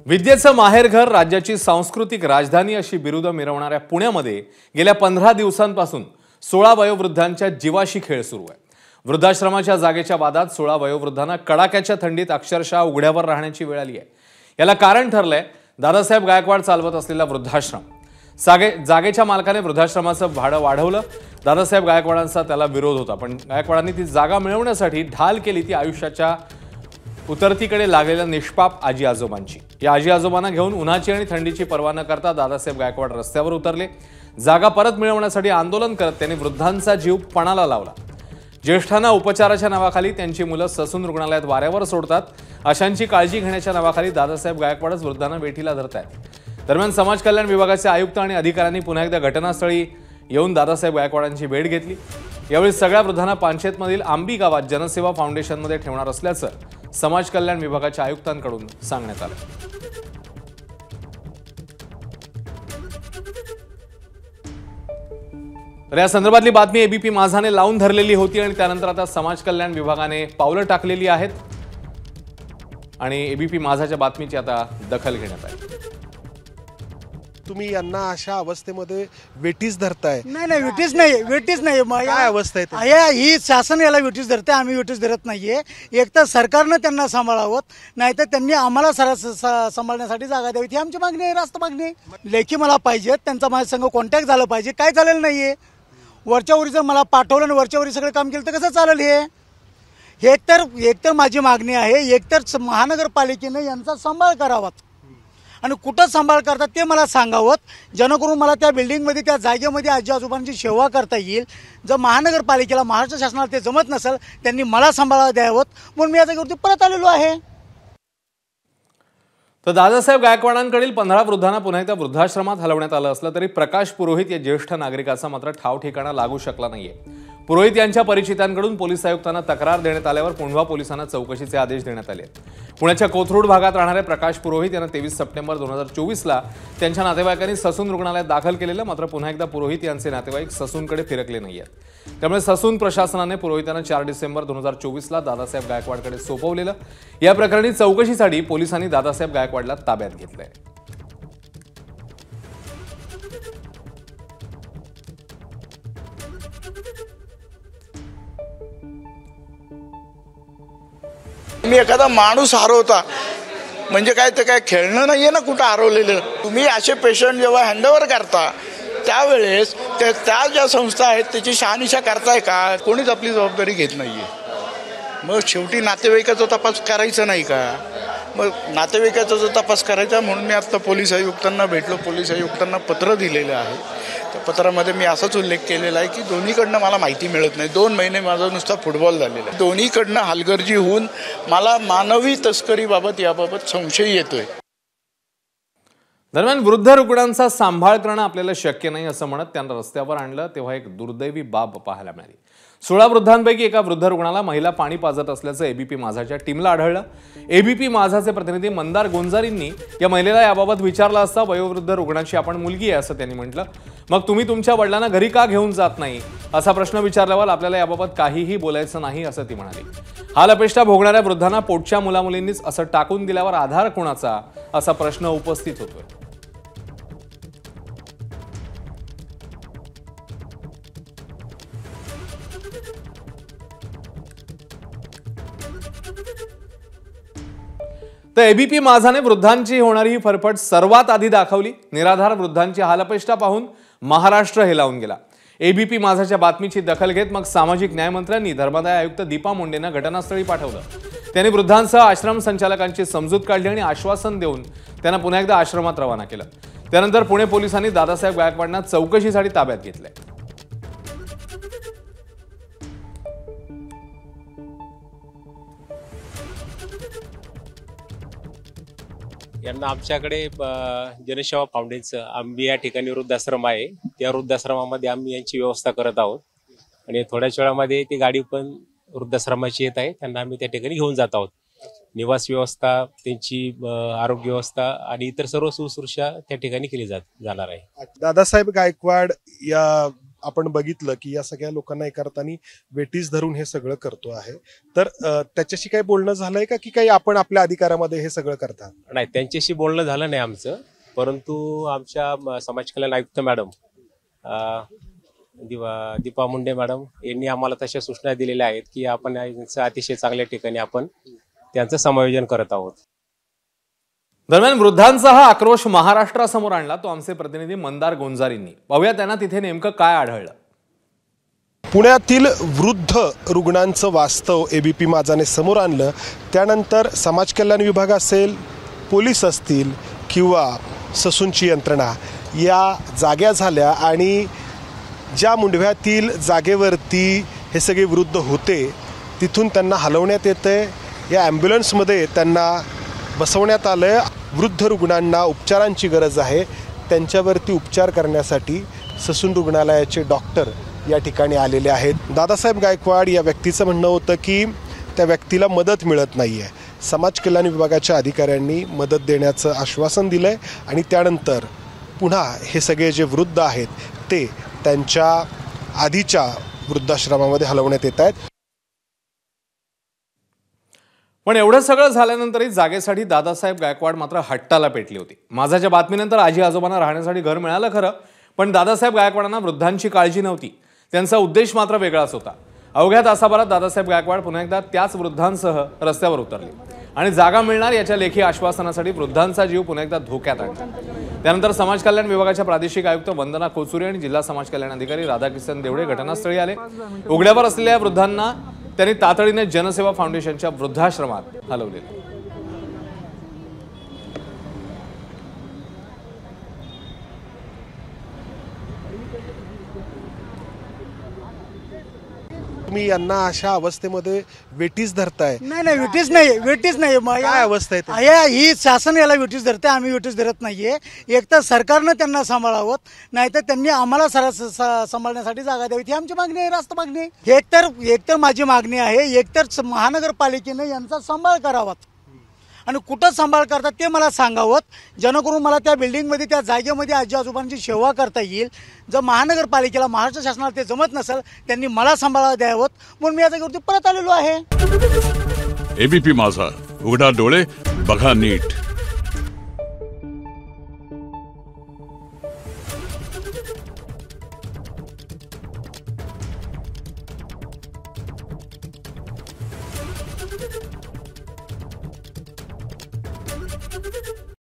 विद्येचं माहेरघर, राज्याची सांस्कृतिक राजधानी अशी बिरुदं मिरवणाऱ्या पुण्यामध्ये गेल्या 15 दिवसांपासून 16 वयोवृद्धांच्या जीवाशी खेळ सुरू आहे। वृद्धाश्रमाच्या जागेच्या वादात 16 वयोवृद्धांना कडाक्याच्या थंडीत अक्षरशः उघड्यावर राहण्याची वेळ आली आहे। याला कारण ठरलंय दादासाहेब गायकवाड चालवत असलेला वृद्धाश्रम। जागेच्या मालकाने वृद्धाश्रमाचं भाडं वाढवलं। दादासाहेब गायकवाडांचा त्याला विरोध होता, पण गायकवाडांनी ती जागा मिळवण्यासाठी ढाल केली ती आयुष्याच्या उतरतीकडे लागलेल्या निष्पाप आजी आजोबांची। या आजी आजोबांना घेऊन उन्हाची आणि थंडीची पर्वा न करता दादासाहेब गायकवाड रस्त्यावर उतरले। जागा परत मिळवण्यासाठी आंदोलन करत त्यांनी वृद्धांचा जीव पणाला लावला। ज्येष्ठांना उपचाराच्या नावाखाली त्यांची मुलं ससून रुग्णालयात वाऱ्यावर सोडतात, अशांची काळजी घेण्याच्या नावाखाली दादासाहेब गायकवाडच वृद्धांना वेठीला धरतायत। दरम्यान समाज कल्याण विभागाचे आयुक्त आणि अधिकाऱ्यांनी पुन्हा एकदा घटनास्थळी येऊन दादासाहेब गायकवाडांची भेट घेतली। यावेळी सगळ्या वृद्धांना पानशेतमधील आंबी गावात जनसेवा फाउंडेशनमध्ये ठेवणार असल्याचं समाज कल्याण विभागाच्या आयुक्तांकडून सांगण्यात आलं। तर या संदर्भातली बातमी एबीपी माझाने लावून धरलेली होती आणि त्यानंतर आता समाज कल्याण विभागाने पावलं टाकलेली आहेत आणि एबीपी माझाच्या बातमीची आता दखल घेण्यात आली। तुम्ही यांना अशा अवस्थेमध्ये वेटीस धरताय? नाही, वेटीस नाही काय अवस्था आहे? ही शासन याला वेटीस धरते, आम्ही वेटीस धरत नाहीये। एक तर सरकारनं त्यांना सांभाळावं, नाहीतर त्यांनी आम्हाला सांभाळण्यासाठी जागा द्यावी, ही आमची मागणी आहे, रास्त मागणी आहे। लेखी मला पाहिजे, त्यांचा माझ्या संघ कॉन्टॅक्ट झालं पाहिजे। काय झालेलं नाहीये, वरच्यावरी जर मला पाठवलं आणि वरच्यावरी सगळं काम केलं तर कसं चालेल? हे एकतर माझी मागणी आहे, एकतर महानगरपालिकेने यांचा सांभाळ करावा आणि कुठं सांभाळ करतात ते मला सांगावं, जेणेकरून मला त्या बिल्डिंगमध्ये त्या जागेमध्ये आजी आजोबांची सेवा करता येईल। जर महानगरपालिकेला, महाराष्ट्र शासनाला ते जमत नसेल, त्यांनी मला सांभाळायला द्यावं, म्हणून मी या जागेवरती परत आलेलो आहे। तर दादासाहेब गायकवाडांकडील 15 वृद्धांना पुन्हा एकदा वृद्धाश्रमात हलवण्यात आलं असलं तरी प्रकाश पुरोहित या ज्येष्ठ नागरिकाचा मात्र ठाव ठिकाणा लागू शकला नाहीये। पुरोहित यांच्या परिचितांकडून पोलीस आयुक्तांना तक्रार देण्यात आल्यावर पुंढवा पोलिसांना चौकशीचे आदेश देण्यात आले। पुण्याच्या कोथरूड भागात राहणारे प्रकाश पुरोहित यांना 23 सप्टेंबर 2024ला त्यांच्या नातेवाईकांनी ससून रुग्णालयात दाखल केलेलं, मात्र पुन्हा एकदा पुरोहित यांचे नातेवाईक ससूनकडे फिरकले नाहीयेत। त्यामुळे ससून प्रशासनाने पुरोहितांना 4 डिसेंबर 2024ला दादासाहेब गायकवाडकडे सोपवलेलं। या प्रकरणी चौकशीसाठी पोलिसांनी दादासाहेब गायकवाडला ताब्यात घेतलंय। तुम्ही एखादा माणूस हरवता म्हणजे काय, ते काय खेळणं नाहीये ना कुठं हरवलेलं। तुम्ही असे पेशंट जेव्हा हँडओव्हर करता त्यावेळेस त्या ज्या संस्था आहेत त्याची शहानिशा करताय का? कोणीच आपली जबाबदारी घेत नाहीये। मग शेवटी नातेवाईकाचा तपास करायचा नाही का? मग नातेवाईकाचा जो तपास करायचा म्हणून मी आता पोलीस आयुक्तांना भेटलो, पोलीस आयुक्तांना पत्र दिलेलं आहे। त्या पत्रामध्ये मी असाच उल्लेख केलेला आहे की दोन्हीकडनं मला माहिती मिळत नाही। 2 महिने माझा नुसता फुटबॉल झालेला आहे। दोन्हीकडनं हलगर्जी होऊन मला मानवी तस्करीबाबत याबाबत संशय येतोय। दरम्यान वृद्ध रुग्णांचा सांभाळ करणं आपल्याला शक्य नाही असं म्हणत त्यांना रस्त्यावर आणलं तेव्हा एक दुर्दैवी बाब पाहायला मिळाली। 16 वृद्धांपैकी एका वृद्ध रुग्णाला महिला पाणी पाजत असल्याचं एबीपी माझाच्या टीमला आढळलं। एबीपी माझाचे प्रतिनिधी मंदार गोंजारींनी या महिलेला याबाबत विचारलं असता वयोवृद्ध रुग्णाची आपण मुलगी आहे असं त्यांनी म्हटलं। मग तुम्ही तुमच्या वडिलांना घरी का घेऊन जात नाही असा प्रश्न विचारल्यावर आपल्याला याबाबत काहीही बोलायचं नाही असं ती म्हणाली। हाल अपेष्टा भोगणाऱ्या वृद्धांना पोटच्या मुलामुलींनीच असं टाकून दिल्यावर आधार कोणाचा असा प्रश्न उपस्थित होतोय। तर एबीपी माझाने वृद्धांची होणारी ही फरफट सर्वात आधी दाखवली। निराधार वृद्धांची हालअपेष्टा पाहून महाराष्ट्र हेलावून गेला। एबीपी माझाच्या बातमीची दखल घेत मग सामाजिक न्याय मंत्र्यांनी धर्मादाय आयुक्त दीपा मुंडेंना घटनास्थळी पाठवलं। त्यांनी वृद्धांसह आश्रम संचालकांची समजूत काढली आणि आश्वासन देऊन त्यांना पुन्हा एकदा आश्रमात रवाना केलं। त्यानंतर पुणे पोलिसांनी दादासाहेब गायकवाडांना चौकशीसाठी ताब्यात घेतलंय। यांना आमच्याकडे जनसेवा फाउंडेशनचं आंबी या ठिकाणी वृद्धाश्रम आहे, त्या वृद्धाश्रमामध्ये आम्ही यांची व्यवस्था करत आहोत आणि थोड्याच वेळामध्ये ती गाडी पण वृद्धाश्रमाची येत आहे, त्यांना आम्ही त्या ठिकाणी घेऊन जात आहोत। निवास व्यवस्था, त्यांची आरोग्य व्यवस्था आणि इतर सर्व सुश्रूषा त्या ठिकाणी केली जाणार आहे। दादासाहेब गायकवाड या आपण बघितलं की या सगळ्या लोकांना एका अर्थाने वेटीस धरून हे सगळं करतो आहे, तर त्याच्याशी काही बोलणं झालंय का की काही आपण आपल्या अधिकारामध्ये हे सगळं करता? नाही, त्यांच्याशी बोलणं झालं नाही आमचं, परंतु आमच्या समाज कल्याण आयुक्त मॅडम दीपा मुंडे मॅडम यांनी आम्हाला तशा सूचना दिलेल्या आहेत की आपण अतिशय चांगल्या ठिकाणी आपण त्यांचं समायोजन करत आहोत. दरम्यान वृद्धांचा हा आक्रोश महाराष्ट्रासमोर आणला तो आमचे प्रतिनिधी मंदार गोंजारींनी. पाहूया त्यांना तिथे नेमकं काय आढळलं. पुण्यातील वृद्ध रुग्णांचं वास्तव एबीपी माझाने समोर आणलं. त्यानंतर समाज कल्याण विभाग असेल, पोलीस असतील किंवा ससूनची यंत्रणा या जाग्या झाल्या आणि ज्या मुंडव्यातील जागेवरती हे सगळे वृद्ध होते तिथून त्यांना हलवण्यात येतंय. या ॲम्ब्युलन्समध्ये त्यांना बसवण्यात आलं. वृद्ध रुग्णांना उपचारांची गरज आहे, त्यांच्यावरती उपचार करण्यासाठी ससून रुग्णालयाचे डॉक्टर या ठिकाणी आलेले आहेत. दादासाहेब गायकवाड या व्यक्तीचं म्हणणं होतं की त्या व्यक्तीला मदत मिळत नाही आहे. समाज कल्याण विभागाच्या अधिकाऱ्यांनी मदत देण्याचं आश्वासन दिलं आहे आणि त्यानंतर पुन्हा हे सगळे जे वृद्ध आहेत ते त्यांच्या आधीच्या वृद्धाश्रमामध्ये हलवण्यात येत आहेत. पण एवढं सगळं झाल्यानंतरही जागेसाठी दादासाहेब गायकवाड मात्र हट्टाला पेटली होती. माझाच्या बातमीनंतर आजी आजोबांना राहण्यासाठी घर मिळालं खरं, पण दादासाहेब गायकवाडांना वृद्धांची काळजी नव्हती. त्यांचा उद्देश मात्र वेगळाच होता. अवघ्या तासाभरात दादासाहेब गायकवाड पुन्हा एकदा त्याच वृद्धांसह रस्त्यावर उतरले आणि जागा मिळणार याच्या लेखी आश्वासनासाठी वृद्धांचा जीव पुन्हा एकदा धोक्यात आणला. त्यानंतर समाज कल्याण विभागाच्या प्रादेशिक आयुक्त वंदना कोचुरी आणि जिल्हा समाज कल्याण अधिकारी राधाकिशन देवडे घटनास्थळी आले. उघड्यावर असलेल्या वृद्धांना त्यांनी तातडीने जनसेवा फाउंडेशनच्या वृद्धाश्रमात हलवले. तुम्ही यांना अशा अवस्थेमध्ये वेटीस धरताय? नाही, वेटीस नाही. काय अवस्था आहे ते? ही शासन याला वेटीस धरते, आम्ही वेटीस धरत नाहीये. एक तर सरकारनं त्यांना सांभाळावं, नाहीतर त्यांनी आम्हाला सांभाळण्यासाठी जागा द्यावी, ही आमची मागणी आहे, रास्त मागणी आहे. एकतर माझी मागणी आहे, एकतर महानगरपालिकेनं यांचा सांभाळ करावा आणि कुठं सांभाळ करतात ते मला सांगावं, जेणेकरून मला त्या बिल्डिंगमध्ये त्या जागेमध्ये आजी आजोबांची सेवा करता येईल. जर महानगरपालिकेला, महाराष्ट्र शासनाला ते जमत नसेल, त्यांनी मला सांभाळा द्यावं, म्हणून मी या जागेवरती परत आलेलो आहे. एबीपी माझा, उघडा डोळे बघा नीट.